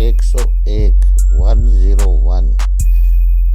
101।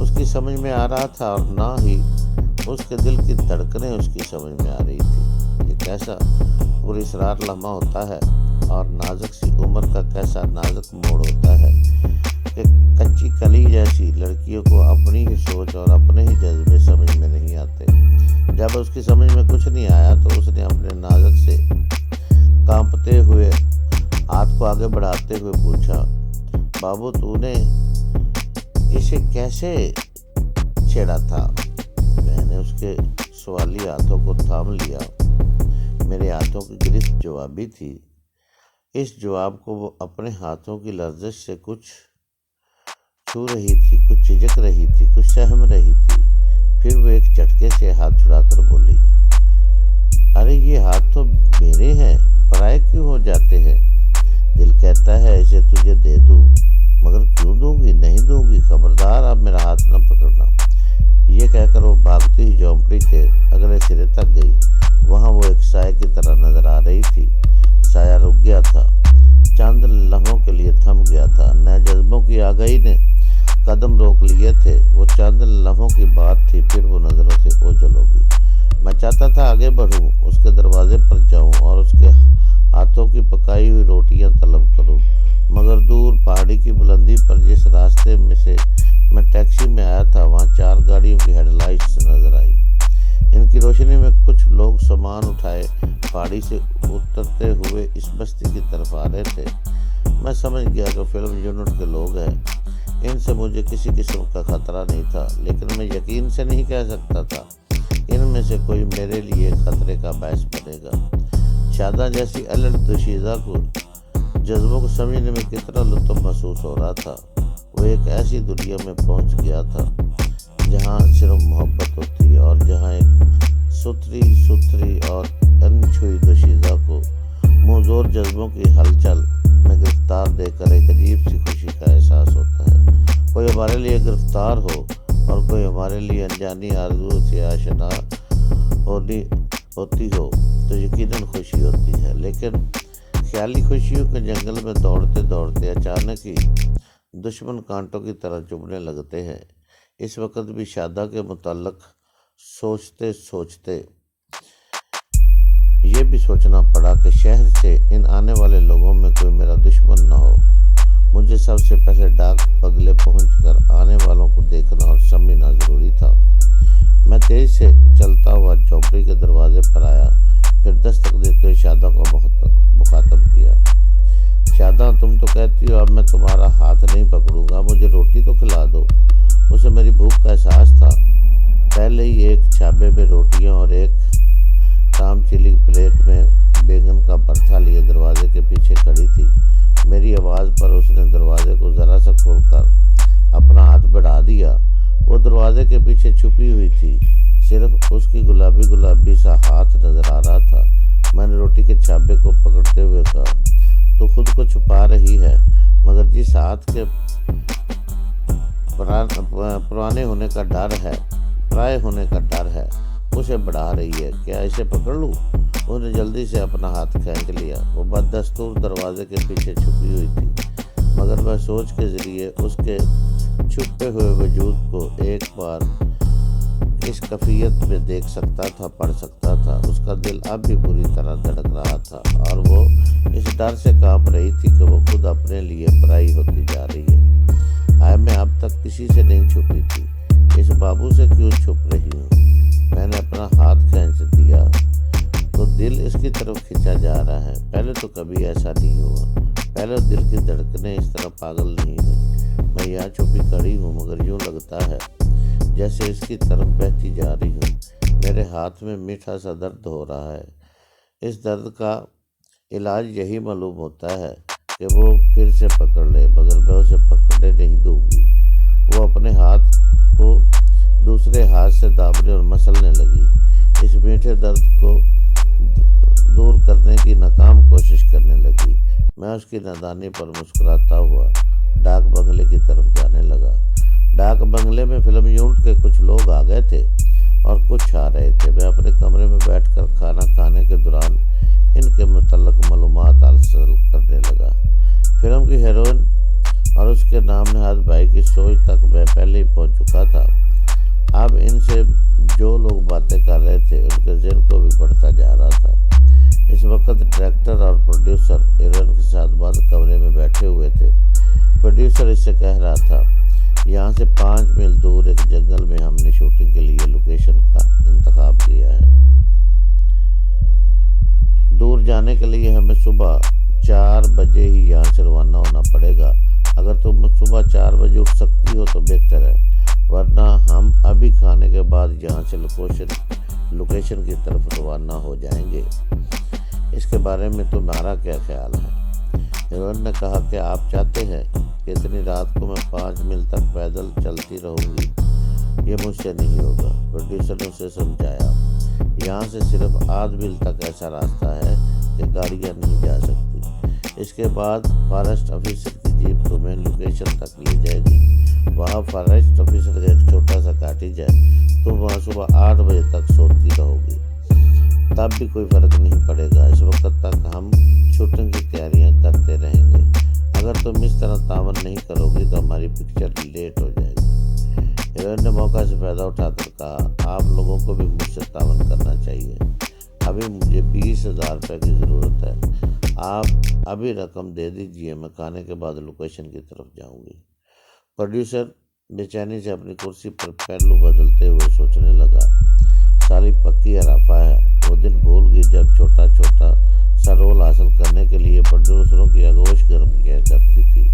اس کی سمجھ میں آ رہا تھا اور نہ ہی اس کے دل کی دھڑکنیں اس کی سمجھ میں آ رہی تھی۔ یہ کیسا پراسرار لمحہ ہوتا ہے اور نازک سی عمر کا کیسا نازک موڑ ہوتا ہے کہ کچی کلی جیسی لڑکیوں کو اپنی ہی سوچ اور اپنے ہی جذبے سمجھ میں نہیں آتے۔ جب اس کی سمجھ میں کچھ نہیں آیا تو اس نے اپنے نازک سے کانپتے ہوئے ہاتھ کو آگے بڑھاتے ہوئے پوچھا، بابو تو نے اسے کیسے چھیڑا تھا؟ میں نے اس کے سوالی ہاتھوں کو تھام لیا۔ میرے ہاتھوں کی گرفت جوابی تھی۔ اس جواب کو وہ اپنے ہاتھوں کی لرزش سے کچھ چھو رہی تھی، کچھ جھجک رہی تھی، کچھ سہم رہی تھی۔ پھر وہ ایک جھٹکے سے ہاتھ چھڑا کر بولی، ارے یہ ہاتھ تو میرے ہیں، پرائے کیوں ہو جاتے ہیں؟ دل کہتا ہے اسے تجھے دے دوں، مگر کیوں دوں گی؟ نہیں دوں گی، خبردار اب میرا ہاتھ نہ پکڑنا۔ یہ کہہ کر وہ بھاگتی ہوئی جھونپڑی کے اگلے سرے تک گئی۔ وہاں وہ ایک سائے کی طرح نظر آ رہی تھی۔ سایہ رک گیا تھا، چند لمحوں کے لیے تھم گیا تھا۔ نئے جذبوں کی آگہی نے قدم روک لیے تھے۔ وہ چند لمحوں کی بات تھی، پھر وہ نظروں سے اوجھل ہو گئی۔ میں چاہتا تھا آگے بڑھوں، اس کے دروازے پر جاؤں اور اس کے ہاتھوں کی پکائی ہوئی روٹیاں طلب کروں، مگر دور پہاڑی کی بلندی پر جس راستے میں سے میں ٹیکسی میں آیا تھا، وہاں 4 گاڑیوں کی ہیڈ لائٹس نظر آئی۔ ان کی روشنی میں کچھ لوگ سامان اٹھائے پہاڑی سے اترتے ہوئے اس بستی کی طرف آ رہے تھے۔ میں سمجھ گیا کہ فلم یونٹ کے لوگ ہیں۔ ان سے مجھے کسی قسم کا خطرہ نہیں تھا، لیکن میں یقین سے نہیں کہہ سکتا تھا ان میں سے کوئی میرے لیے خطرے کا باعث بنے گا۔ شاداں جیسی الٹ دوشیزہ کو جذبوں کو سمجھنے میں کتنا لطف محسوس ہو رہا تھا۔ وہ ایک ایسی دنیا میں پہنچ گیا تھا جہاں صرف محبت ہوتی ہے، اور جہاں ایک ستھری اور انچھوئی دوشیزہ کو منظور جذبوں کی ہلچل میں گرفتار دیکھ کر ایک عجیب سی خوشی کا احساس ہوتا ہے۔ کوئی ہمارے لیے گرفتار ہو اور کوئی ہمارے لیے انجانی آرزو سے آشنا ہوتی ہو تو یقیناً خوشی ہوتی ہے، لیکن خیالی خوشیوں کے جنگل میں دوڑتے دوڑتے اچانک ہی دشمن کانٹوں کی طرح چبھنے لگتے ہیں۔ اس وقت بھی شاداں کے متعلق سوچتے سوچتے یہ بھی سوچنا پڑا کہ شہر سے ان آنے والے لوگوں میں کوئی میرا دشمن نہ ہو۔ مجھے سب سے پہلے ڈاک بنگلے پہنچ کر آنے والوں کو دیکھنا اور سمجھنا ضروری تھا۔ میں تیز سے چلتا ہوا جھونپڑی کے دروازے پر آیا، پھر دستک دیتے ہوئے شاداں کو مخاطب کیا، شاداں تم تو کہتی ہو اب میں تمہارا ہاتھ نہیں پکڑوں گا، مجھے روٹی تو کھلا دو۔ اسے میری بھوک کا احساس تھا۔ پہلے ہی ایک چھابے میں روٹیاں اور ایک تام چیلی پلیٹ میں بیگن کا بھرتا لیے دروازے کے پیچھے کھڑی تھی۔ میری آواز پر اس نے دروازے کو ذرا سا کھول کر اپنا ہاتھ بڑھا دیا۔ وہ دروازے کے پیچھے چھپی ہوئی تھی، صرف اس کی گلابی سا ہاتھ نظر آ رہا تھا۔ میں نے روٹی کے چھابے کو پکڑتے ہوئے کہا، تو خود کو چھپا رہی ہے، مگر جس ہاتھ کے پرائے ہونے کا ڈر ہے اسے بڑھا رہی ہے، کیا اسے پکڑ لوں؟ اس نے جلدی سے اپنا ہاتھ کھینچ لیا۔ وہ بددستور دروازے کے پیچھے چھپی ہوئی تھی، مگر میں سوچ کے ذریعے اس کے چھپے ہوئے وجود کو ایک بار اس کیفیت میں دیکھ سکتا تھا، پڑھ سکتا تھا۔ اس کا دل اب بھی بری طرح دھڑک رہا تھا اور وہ اس ڈر سے کانپ رہی تھی کہ وہ خود اپنے لیے پرائی ہوتی جا رہی ہے۔ آئے میں اب تک کسی سے نہیں چھپی تھی، اس بابو سے کیوں چھپ رہی ہوں؟ میں نے اپنا ہاتھ کھینچ دیا تو دل اس کی طرف کھینچا جا رہا ہے۔ پہلے تو کبھی ایسا نہیں ہوا، پہلے دل کی دھڑکنیں اس طرح پاگل نہیں ہوئی۔ میں یہاں چھپی کھڑی ہوں، مگر یوں لگتا ہے جیسے اس کی طرف بہتی جا رہی ہوں۔ میرے ہاتھ میں میٹھا سا درد ہو رہا ہے۔ اس درد کا علاج یہی معلوم ہوتا ہے کہ وہ پھر سے پکڑ لے، مگر میں اسے پکڑنے نہیں دوں گی۔ وہ اپنے ہاتھ کو دوسرے ہاتھ سے دابنے اور مسلنے لگی، اس میٹھے درد کو دور کرنے کی ناکام کوشش کرنے لگی۔ میں اس کی نادانی پر مسکراتا ہوا ڈاک بنگلے کی طرف جانے لگا۔ ڈاک بنگلے میں فلم یونٹ کے کچھ لوگ آ گئے تھے اور کچھ آ رہے تھے۔ میں اپنے کمرے میں بیٹھ کر کھانا کھانے کے دوران ان کے متعلق معلومات حاصل کرنے لگا۔ فلم کی ہیروئن اور اس کے نام نہاد بھائی کی سوچ تک میں پہلے ہی پہنچ چکا تھا۔ ان سے جو لوگ باتیں کر رہے تھے ان کے ذہن کو بھی بڑھتا جا رہا تھا۔ اس وقت ڈائریکٹر اور پروڈیوسر ہیروئن کے ساتھ بند کمرے میں بیٹھے ہوئے تھے۔ پروڈیوسر اس سے کہہ رہا تھا، یہاں سے 5 میل دور ایک جنگل میں ہم نے شوٹنگ کے لیے لوکیشن کا انتخاب کیا ہے۔ دور جانے کے لیے ہمیں صبح 4 بجے ہی یہاں سے روانہ ہونا پڑے گا۔ اگر تم صبح 4 بجے اٹھ سکتی ہو تو بہتر ہے، ورنہ ہم ابھی کھانے کے بعد یہاں سے لوکیشن کی طرف روانہ ہو جائیں گے۔ اس کے بارے میں تمہارا کیا خیال ہے؟ ہیروئن نے کہا کہ آپ چاہتے ہیں کہ اتنی رات کو میں 5 میل تک پیدل چلتی رہوں گی؟ یہ مجھ سے نہیں ہوگا۔ پروڈیوسر نے اسے سمجھایا، یہاں سے صرف 8 میل تک ایسا راستہ ہے کہ گاڑیاں نہیں جا سکتی۔ اس کے بعد فارسٹ آفیسر کی جیپ تمہیں لوکیشن تک لے جائے گی۔ وہاں فارسٹ آفیسر کا ایک چھوٹا سا کاٹیج ہے، تم وہاں صبح 8 بجے تک سوتی رہو گی، تب بھی کوئی فرق نہیں پڑے گا۔ اس وقت تک ہم شوٹنگ کی تیاریاں کرتے رہیں گے۔ اگر تم اس طرح تعاون نہیں کرو گی تو ہماری پکچر لیٹ ہو جائے گی۔ ہیروئن نے موقع سے فائدہ اٹھا کر کہا، آپ لوگوں کو بھی مجھ سے تعاون کرنا چاہیے۔ ابھی مجھے 20,000 روپے کی ضرورت ہے، آپ ابھی رقم دے دیجئے، میں کھانے کے بعد لوکیشن کی طرف جاؤں گی۔ پروڈیوسر بے چینی سے اپنی کرسی پر پہلو بدلتے ہوئے سوچنے لگا، سالی پکی ہرافا ہے، وہ دن بھول گئی جب چھوٹا سا رول حاصل کرنے کے لیے پروڈیوسروں کی آغوش گرم کیا کرتی تھی۔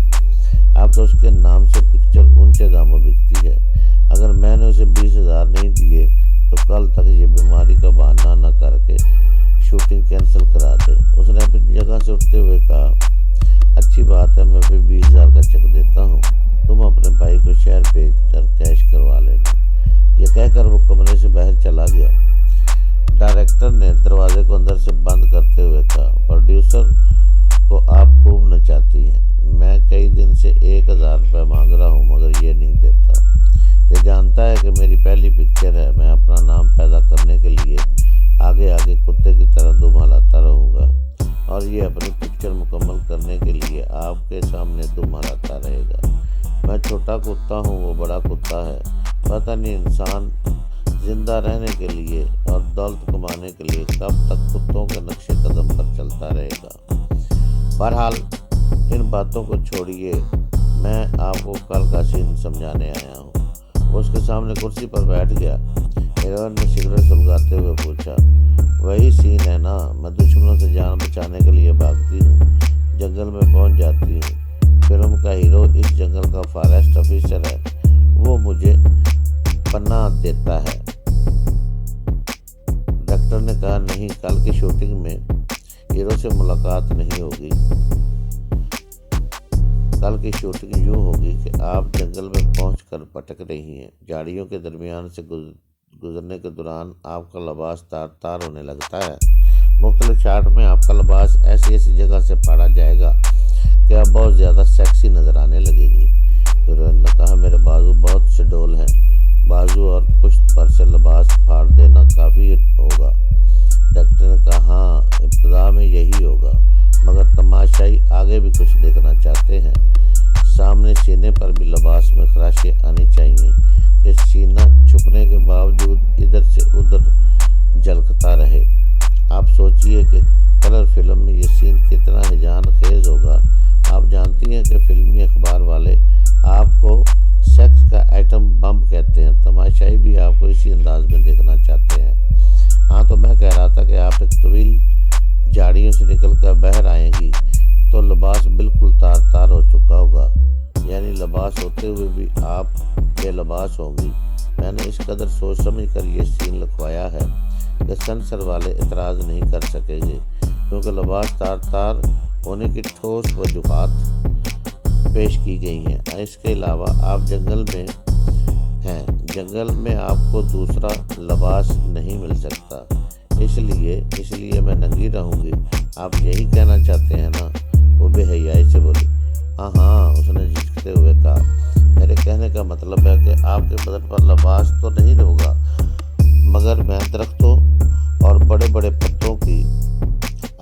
اب تو اس کے نام سے پکچر اونچے داموں بکتی ہے۔ اگر میں نے اسے 20,000 نہیں دیے تو کل تک یہ بیماری کا بہانہ نہ کر کے شوٹنگ کینسل کرا دے۔ اس نے اپنی جگہ سے اٹھتے ہوئے کہا، اچھی بات ہے، میں بھی 20,000 کا چیک دیتا ہوں، تم اپنے بھائی کو شہر بھیج کر کیش کروا لینا۔ یہ کہہ کر وہ کمرے سے باہر چلا گیا۔ ڈائریکٹر نے دروازے کو اندر سے بند کرتے ہوئے کہا، پروڈیوسر کو آپ خوب نچاتی ہیں، میں کئی دن سے 1,000 روپے مانگ رہا ہوں مگر یہ نہیں دیتا۔ یہ جانتا ہے کہ میری پہلی پکچر ہے، میں اپنا نام پیدا کرنے کے لیے آگے کتے کی طرح دم ہلاتا رہوں گا، اور یہ اپنی پکچر مکمل کرنے کے لیے آپ کے سامنے دم ہلاتا رہے گا۔ میں چھوٹا کتا ہوں، وہ بڑا کتا ہے، پتہ نہیں انسان زندہ رہنے کے لیے اور دولت کمانے کے لیے کب تک کتوں کے نقش قدم پر چلتا رہے گا۔ بہرحال ان باتوں کو چھوڑیے، میں آپ کو کل کا سین سمجھانے آیا ہوں۔ وہ اس کے سامنے کرسی پر بیٹھ گیا۔ ہیروئن نے سگریٹ سلگاتے ہوئے پوچھا، وہی سین ہے نا؟ میں دشمنوں سے جان بچانے کے لیے بھاگتی ہوں، جنگل میں پہنچ جاتی ہوں، فلم کا ہیرو اس جنگل کا فارسٹ آفیسر ہے، وہ مجھے پناہ دیتا ہے۔ ڈاکٹر نے کہا، نہیں، کل کی شوٹنگ میں ہیرو سے ملاقات نہیں ہوگی۔ کل کی شوٹنگ یوں ہوگی کہ آپ جنگل میں پہنچ کر بھٹک رہی ہیں، جھاڑیوں کے درمیان سے گزرنے کے دوران آپ کا لباس تار تار ہونے لگتا ہے۔ مختلف شاٹ میں آپ کا لباس ایسی جگہ سے پھاڑا جائے گا کہ آپ بہت زیادہ سیکسی نظر آنے لگے گی۔ ہیروئن نے کہا، میرے بازو بہت سے ڈول ہیں، بازو اور پشت پر سے لباس پھاڑ دینا کافی ہوگا۔ ڈاکٹر نے کہا، ہاں، ابتدا میں یہی ہوگا، مگر تماشائی آگے بھی کچھ دیکھنا چاہتے ہیں۔ سامنے سینے پر بھی لباس میں خراشیں آنی چاہیے کہ سینہ چھپنے کے باوجود ادھر سے ادھر جھلکتا رہے۔ آپ سوچئے کہ کلر فلم میں یہ سین کتنا ہیجان خیز ہوگا۔ آپ جانتی ہیں کہ فلمی اخبار والے آپ کو سیکس کا ایٹم بم کہتے ہیں، تماشائی بھی آپ کو اسی انداز میں دیکھنا چاہتے ہیں۔ ہاں، تو میں کہہ رہا تھا کہ آپ ایک طویل جھاڑیوں سے نکل کر باہر آئیں گی تو لباس بالکل تار تار ہو چکا ہوگا، یعنی لباس ہوتے ہوئے بھی آپ بے لباس ہوں گی۔ میں نے اس قدر سوچ سمجھ کر یہ سین لکھوایا ہے کہ سینسر والے اعتراض نہیں کر سکیں گے، کیونکہ لباس تار تار ہونے کی ٹھوس وجوہات پیش کی گئی ہیں۔ اس کے علاوہ آپ جنگل میں ہیں، جنگل میں آپ کو دوسرا لباس نہیں مل سکتا، اس لیے میں ننگی رہوں گی۔ آپ یہی کہنا چاہتے ہیں نا؟ وہ بے حیائی سے بولی۔ ہاں، اس نے جھجکتے ہوئے کہا، میرے کہنے کا مطلب ہے کہ آپ کے بدن پر لباس تو نہیں ہوگا، مگر میں درختوں اور بڑے بڑے پتوں کی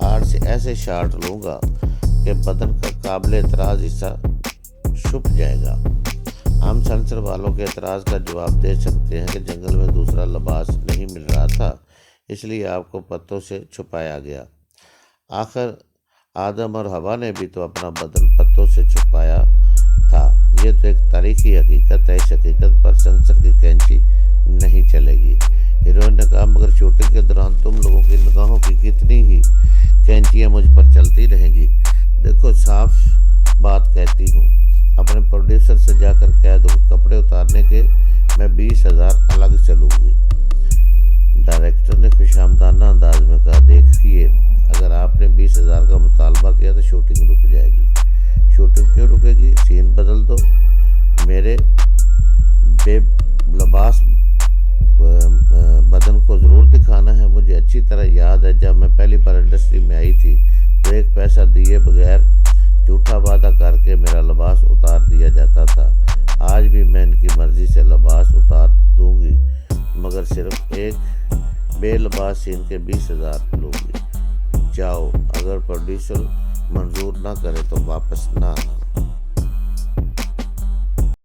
آڑ سے ایسے شاٹ لوں گا کہ بدن کا قابل اعتراض حصہ چھپ جائے گا۔ ہم سینسر والوں کے اعتراض کا جواب دے سکتے ہیں کہ جنگل میں دوسرا لباس نہیں مل رہا تھا، اس لیے آپ کو پتوں سے چھپایا گیا۔ آخر آدم اور حوا نے بھی تو اپنا بدن پتوں سے چھپایا تھا۔ یہ تو ایک تاریخی حقیقت ہے، اس حقیقت پر سینسر کی کینچی نہیں چلے گی۔ ہیروئن نے کہا، مگر شوٹنگ کے دوران تم لوگوں کی نگاہوں کی کتنی ہی کینچیاں مجھ پر چلتی رہیں گی۔ دیکھو، صاف بات کہتی ہوں، اپنے پروڈیوسر سے جا کر کہہ دو کہ کپڑے اتارنے کے میں 20,000 الگ چلوں گی۔ ڈائریکٹر نے خوشامدانہ انداز میں کہا، دیکھیے، اگر آپ نے 20,000 کا مطالبہ کیا تو شوٹنگ رک جائے گی۔ شوٹنگ کیوں رکے گی؟ سین بدل دو۔ میرے بے لباس بدن کو ضرور دکھانا ہے۔ مجھے اچھی طرح یاد ہے جب میں پہلی بار انڈسٹری میں آئی تھی تو ایک پیسہ دیے بغیر جھوٹا وعدہ کر کے میرا لباس اتار دیا جاتا تھا۔ آج بھی میں ان کی مرضی سے لباس اتار دوں گی، مگر صرف ایک بے لباس سین کے 20,000 لوں گی۔ جاؤ، اگر پروڈیوسر منظور نہ کرے تو واپس نہ آنا۔